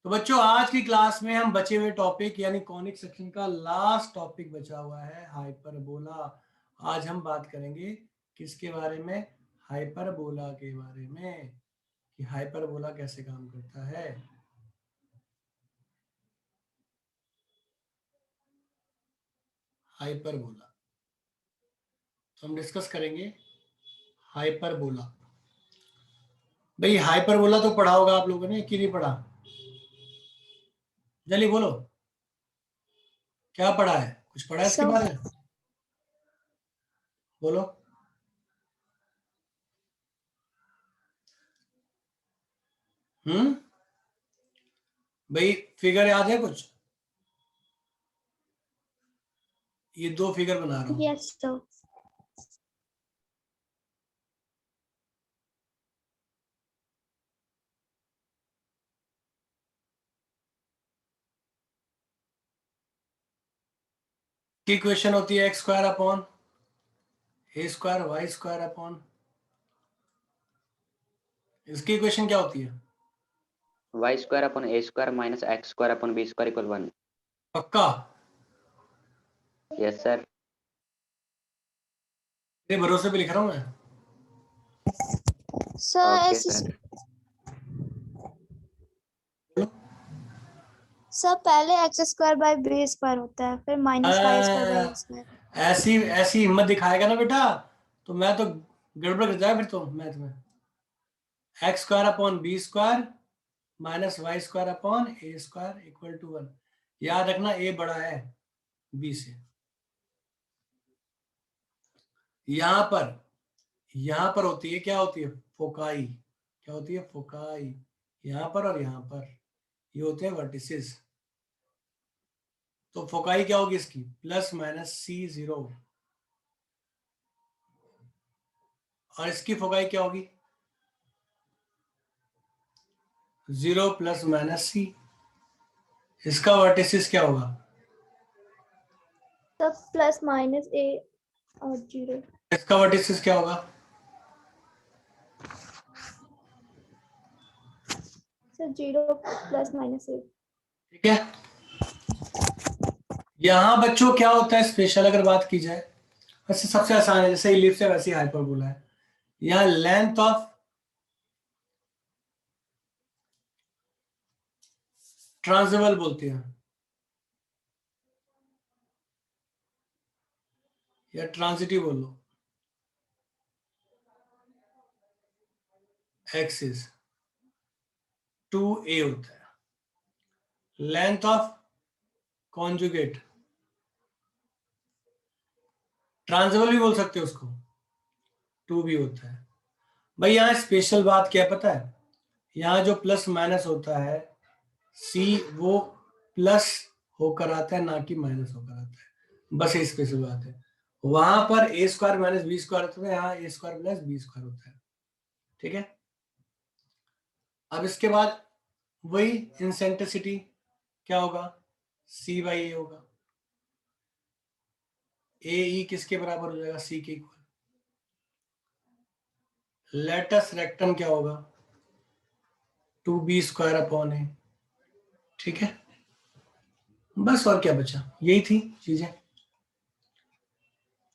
तो बच्चों आज की क्लास में हम बचे हुए टॉपिक यानी कॉनिक सेक्शन का लास्ट टॉपिक बचा हुआ है हाइपरबोला। आज हम बात करेंगे किसके बारे में? हाइपरबोला के बारे में, कि हाइपरबोला कैसे काम करता है। हाइपरबोला तो हम डिस्कस करेंगे हाइपरबोला। भाई हाइपरबोला तो पढ़ा होगा आप लोगों ने कि नहीं पढ़ा? जल्दी बोलो, क्या पढ़ा है? कुछ पढ़ा है इसके बारे में? बोलो। भाई फिगर याद है कुछ? ये दो फिगर बना रहा हूं। Yes sir. की इक्वेशन होती है x square upon a square y square upon, इसकी इक्वेशन क्या होती है? Y square upon a square minus x square upon b square equal 1। पक्का? Yes sir. तेरे भरोसे पे लिख रहा हूं मैं। Sir okay sir. सर पहले x square by b square होता है, फिर minus y square by a square. ऐसी ऐसी हिम्मत दिखाएगा ना बेटा तो मैं तो गड़बड़ कर जाएगा फिर तो मैथ में। X square upon b square minus y square upon a square equal to 1। याद रखना ए बड़ा है बी से। यहां पर होती है, क्या होती है? फोकाई। क्या होती है? फोकाई। यहां पर और यहां पर ये होते हैं वर्टिसेस। तो फोकाई क्या होगी इसकी? प्लस माइनस सी जीरो। और इसकी फोकाई क्या होगी? जीरो प्लस माइनस सी। इसका वर्टिसिस क्या होगा? सर प्लस माइनस ए और जीरो। इसका वर्टिसिस क्या होगा? सर जीरो प्लस माइनस ए। ठीक है। यहां बच्चों क्या होता है स्पेशल अगर बात की जाए? वैसे सबसे आसान है, जैसे इलिप्स है वैसे हाइपरबोला है। यहाँ लेंथ ऑफ ट्रांसवर्ल बोलते हैं या ट्रांजिटिव बोल लो, एक्सिस 2a होता है। लेंथ ऑफ कॉन्जुगेट ट्रांसवर्ल भी बोल सकते हो उसको, 2b होता है। भाई यहाँ स्पेशल बात क्या है पता है? यहाँ जो प्लस माइनस होता है सी वो प्लस होकर आता है ना कि माइनस होकर आता है। बस ये स्पेशल बात है। वहां पर ए स्क्वायर माइनस बी स्क्वायर होता है, यहाँ ए स्क्वायर प्लस बी स्क्वायर होता है। ठीक है। अब इसके बाद वही इंसेंट्रिसिटी क्या होगा? सी बाई ए होगा। ए ई किसके बराबर हो जाएगा? सी के इक्वल। लेटस रेक्टम क्या होगा? 2b स्क्वायर अपॉन ए। ठीक है। बस और क्या बचा? यही थी चीजें।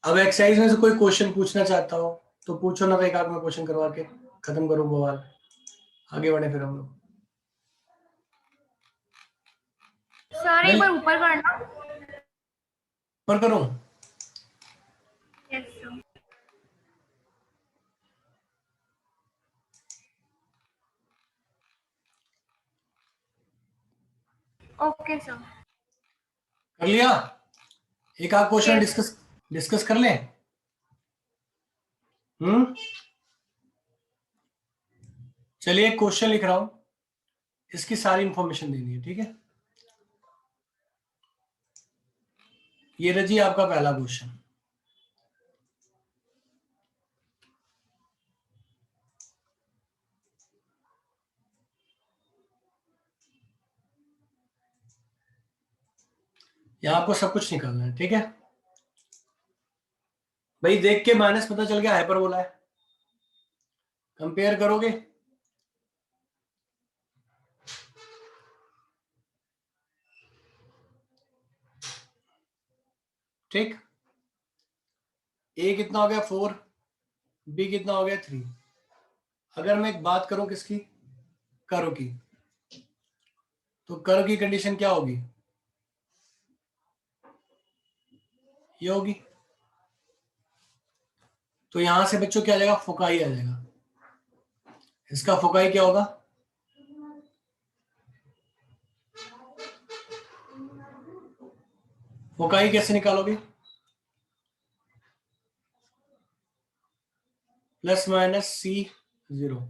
अब एक्सरसाइज में से कोई क्वेश्चन पूछना चाहता हो तो पूछो ना, एक आध में क्वेश्चन करवा के खत्म करो बवाल। आगे बढ़े फिर हम लोग। सर एक बार ऊपर करना। ऊपर करूं? Yes sir. Okay sir. कर लिया? एक आध क्वेश्चन Yes. डिस्कस कर लें। चलिए एक क्वेश्चन लिख रहा हूं, इसकी सारी इंफॉर्मेशन देनी है। ठीक है। ये रही आपका पहला क्वेश्चन। यहां आपको सब कुछ निकालना है। ठीक है भाई, देख के माइनस पता चल गया हाइपरबोला है। कंपेयर करोगे ठीक, ए कितना हो गया 4, बी कितना हो गया 3। अगर मैं एक बात करूं किसकी, कर्व की, तो कर्व की कंडीशन क्या होगी, ये होगी। तो यहां से बच्चों क्या आ जाएगा, फोकाई आ जाएगा। इसका फोकाई क्या होगा, फोकाई कैसे निकालोगे, प्लस माइनस सी 0,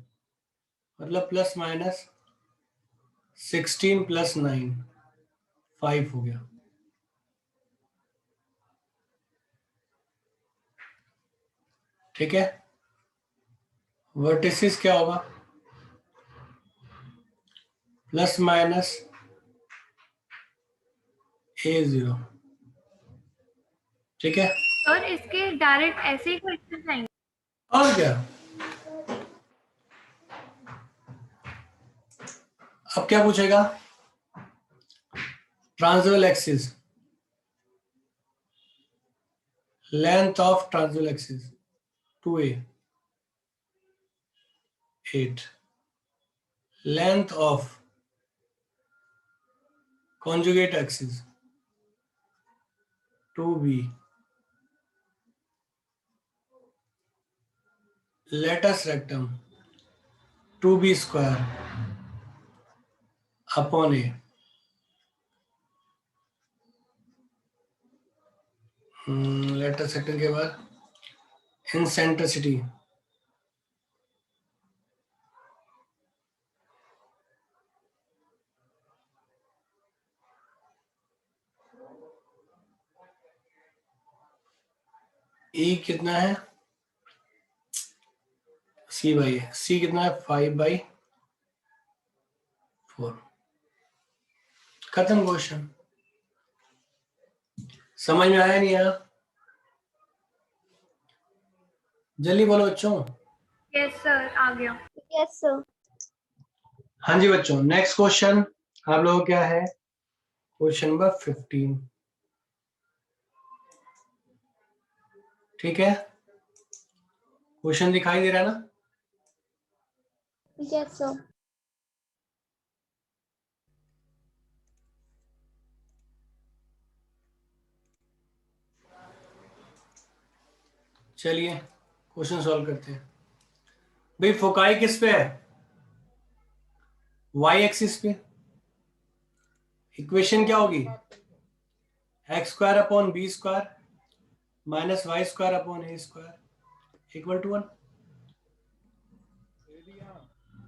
मतलब प्लस माइनस 16 प्लस 9 5 हो गया। ठीक है, वर्टिसिस क्या होगा, प्लस माइनस A0। ठीक है, सर इसके डायरेक्ट ऐसे ही क्वेश्चन आएंगे। और क्या, अब क्या पूछेगा, transversal axis, length of transversal axis 2a 8, length of conjugate axis 2b, latus rectum 2b square upon a, latus rectum के बाद eccentricity e कितना है, c बाई है, c कितना है 5/4। खत्म क्वेश्चन। समझ में आया नहीं आया, जल्दी बोलो बच्चों। यस सर आ गया। Yes sir. हाँ जी बच्चों, नेक्स्ट क्वेश्चन आप लोगों को क्या है, क्वेश्चन नंबर 15। ठीक है, क्वेश्चन दिखाई दे रहा है ना, यस सर। चलिए क्वेश्चन सॉल्व करते हैं। भाई फोकाई किस पे है, वाई एक्सिस पे। इक्वेशन क्या होगी, x square upon b square minus y square upon a square equal to 1।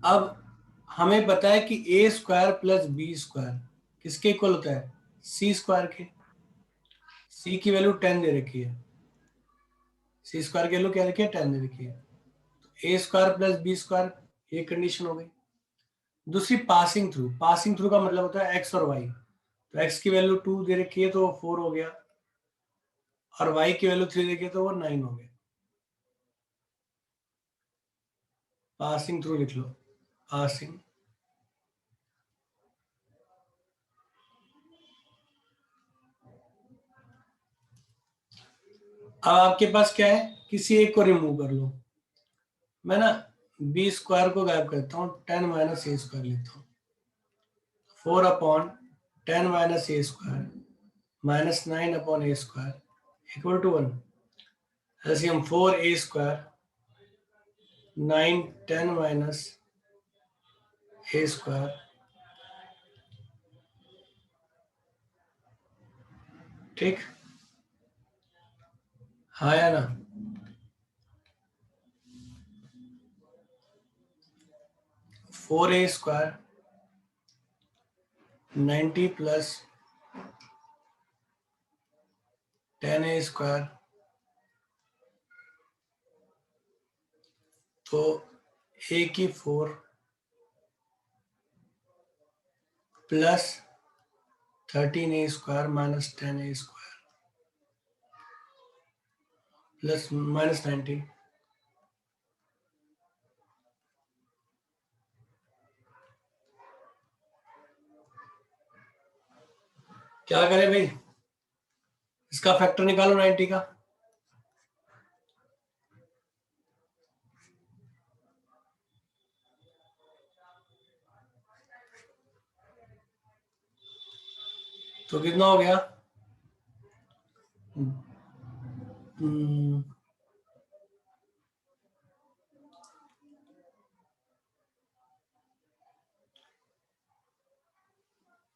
अब हमें पता है कि a square plus b square किसके इक्वल होता है, सी स्क्वायर के। सी की वैल्यू 10 दे रखी है, सी स्क्वायर की वैल्यू क्या रखी है 10 दे रखी है। तो ए स्क्वायर प्लस बी स्क्वायर, ये कंडीशन हो गई। दूसरी पासिंग थ्रू, पासिंग थ्रू का मतलब होता है एक्स और वाई। तो एक्स की वैल्यू 2 दे रखी है तो 4 हो गया, और वाई की वैल्यू 3 दे रखी है तो वो 9 हो गया। पासिंग थ्रू लिख लो, पासिंग। अब आपके पास क्या है, किसी एक को रिमूव कर लो। मैं ना बी स्क्वायर को गायब करता हूँ, 10 माइनस ए स्क्वायर लेता हूँ, 4 upon 10 minus a square minus 9 upon a square equal to 1। LCM 4 a square 9 10 minus a square. ठीक, हाँ या ना, 4a square 90 plus 10a square, तो a की 4 plus 13a square minus 10a square plus minus 90। क्या करें भाई, इसका फैक्टर निकालो 90 का। तो कितना हो गया?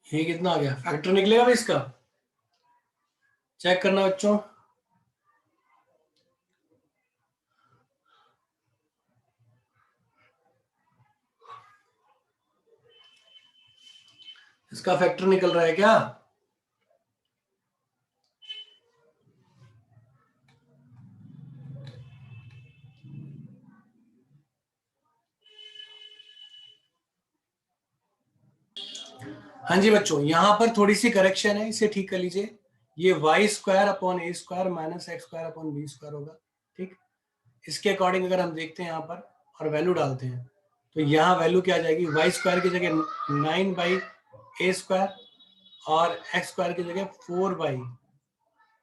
ये कितना आ गया? फैक्टर निकलेगा भाई इसका, चेक करना बच्चों। इसका फैक्टर निकल रहा है क्या? हाँ जी बच्चों, यहां पर थोड़ी सी करेक्शन है, इसे ठीक कर लीजिए। ये y square upon a square minus x square upon b square होगा, ठीक। इसके अकॉर्डिंग अगर हम देखते हैं यहाँ पर और वैल्यू डालते हैं, तो यहाँ वैल्यू क्या आ जाएगी? वाई स्क्वायर की जगह 9 बाई ए स्क्वायर और एक्स स्क्वायर की जगह 4 बाई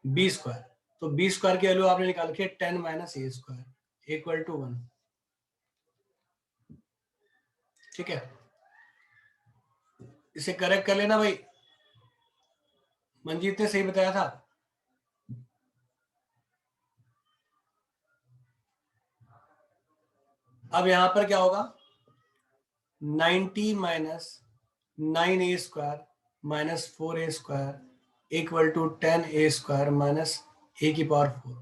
बी स्क्वायर। तो बी स्क्वायर की वैल्यू आपने निकाल के 10 minus a square equal to 1, ठीक है। इसे करेक्ट कर लेना भाई, मंजीत ने सही बताया था। अब यहां पर क्या होगा? 90 minus 9a square minus 4a square equal to 10a square minus a की पावर 4।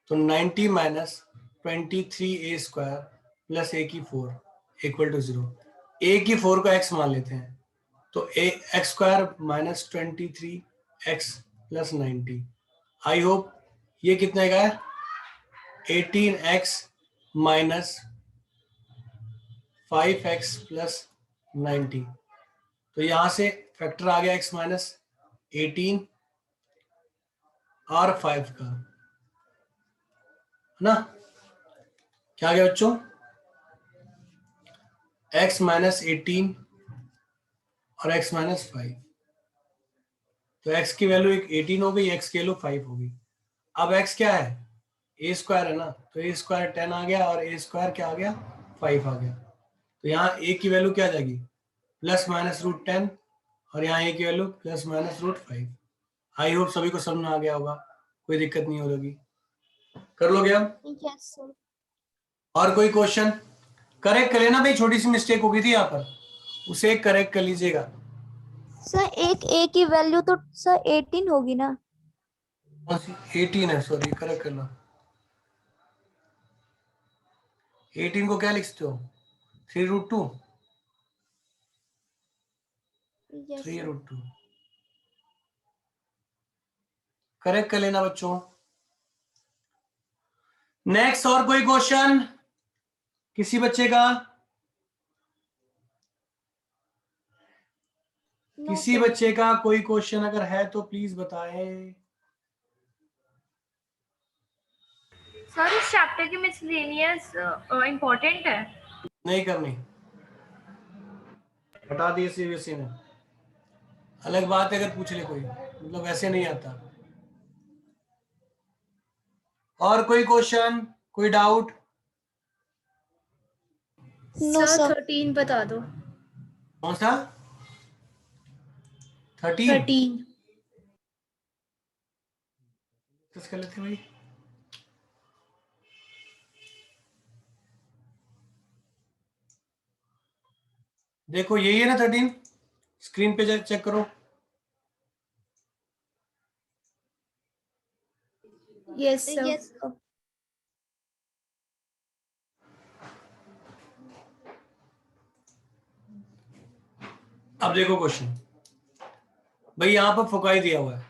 तो 90 minus 23a square plus a की 4 इक्वल टू 0। a की 4 को x मान लेते हैं, तो a x square minus 23x plus 90। I hope ये कितने का है? 18x minus 5x plus 90। तो यहां से फैक्टर आ गया x माइनस 18 और 5 का, है ना? क्या आ गया बच्चों? x माइनस 18 और x माइनस 5। तो x की वैल्यू 18 हो गई, x की वैल्यू 5 हो गई। अब x क्या है? a स्क्वायर है ना, तो a स्क्वायर 10 आ गया और a स्क्वायर क्या आ गया? 5 आ गया। तो यहाँ a की वैल्यू क्या आ जाएगी? प्लस माइनस रूट 10 और यहाँ a की value plus minus root 5। I hope सभी को समझ में आ गया होगा, कोई दिक्कत नहीं होगी। कर लोगे आप? Yes sir. और कोई क्वेश्चन? करेक्ट कर लेना भाई, छोटी सी मिस्टेक हो गई थी यहाँ पर, उसे करेक्ट कर लीजिएगा। सर एक a की वैल्यू तो सर 18 होगी ना? 18 है, सॉरी, करेक्ट करना। 18 को क्या लिखते हो? 3√2। यस 3√2 करेक्ट कर लेना बच्चों। नेक्स्ट और कोई क्वेश्चन किसी बच्चे का? किसी बच्चे का कोई क्वेश्चन अगर है तो प्लीज बताएं। सर इस चैप्टर की मिसलेनियस इम्पोर्टेंट है? नहीं करनी, हटा दिए सीबीएसई ने। अलग बात है अगर पूछ ले कोई, मतलब वैसे नहीं आता। और कोई क्वेश्चन, कोई डाउट? No sir. 13 बता दो। कौन सा? 13 डिस्कस कर लेते भाई। देखो यही है ना 13, स्क्रीन पे चेक करो। Yes sir. Yes sir. अब देखो क्वेश्चन, भाई यहां पर फोकाई दिया हुआ है,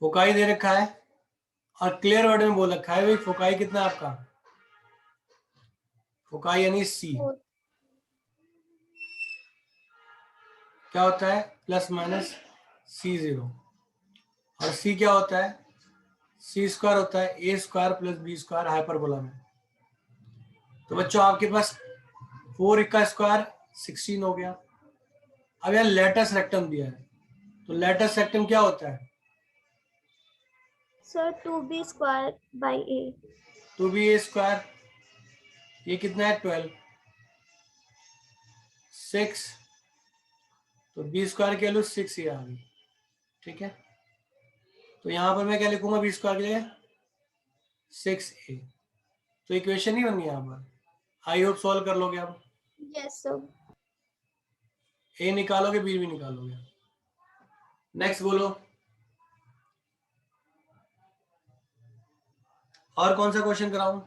फोकाई दे रखा है और क्लियर वर्ड में बोल रखा है भाई फोकाई कितना है आपका? फोकाई यानी सी क्या होता है? Plus minus C0। और सी क्या होता है? सी स्क्वायर होता है a square plus b square hyperbola में। तो बच्चों आपके पास 4 का स्क्वायर 16 हो गया। अब यार लेटेस्ट रेक्टम दिया है, तो लेटेस्ट सेक्टम क्या होता है? Sir 2b square by a। 2ba square, ये कितना है 12, 6, तो बी स्क्वायर की वैल्यू 6 ये आ गई, ठीक है। तो यहां पर मैं क्या लिखूंगा बी स्क्वायर के लिए 6a, तो इक्वेशन नहीं बन गई यहाँ पर। आई होप सॉल्व कर लोगे आप, यस सर। ए निकालोगे बी भी निकालोगे। नेक्स्ट बोलो, और कौन सा क्वेश्चन कराऊं?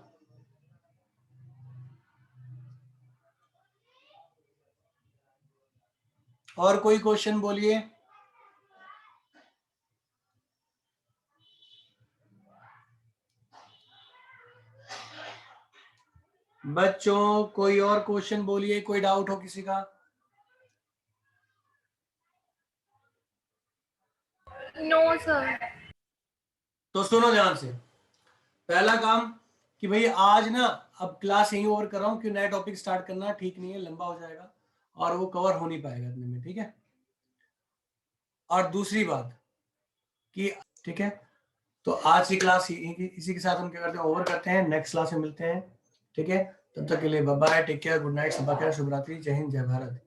और कोई क्वेश्चन बोलिए। बच्चों कोई और क्वेश्चन बोलिए, कोई डाउट हो किसी का? No sir. तो सुनो ध्यान से, पहला काम कि भाई आज ना अब क्लास यहीं ओवर कर रहा हूं, क्योंकि नया टॉपिक स्टार्ट करना ठीक नहीं है, लंबा हो जाएगा और वो कवर हो नहीं पाएगा इतने में, ठीक है। और दूसरी बात कि ठीक है, तो आज की क्लास इसी के साथ हम क्या करते हैं, ओवर करते हैं। नेक्स्ट क्लास में मिलते हैं, ठीक है। तब तक के लिए bye bye, take care, good night, शुभ रात्रि, जय हिंद, जय भारत।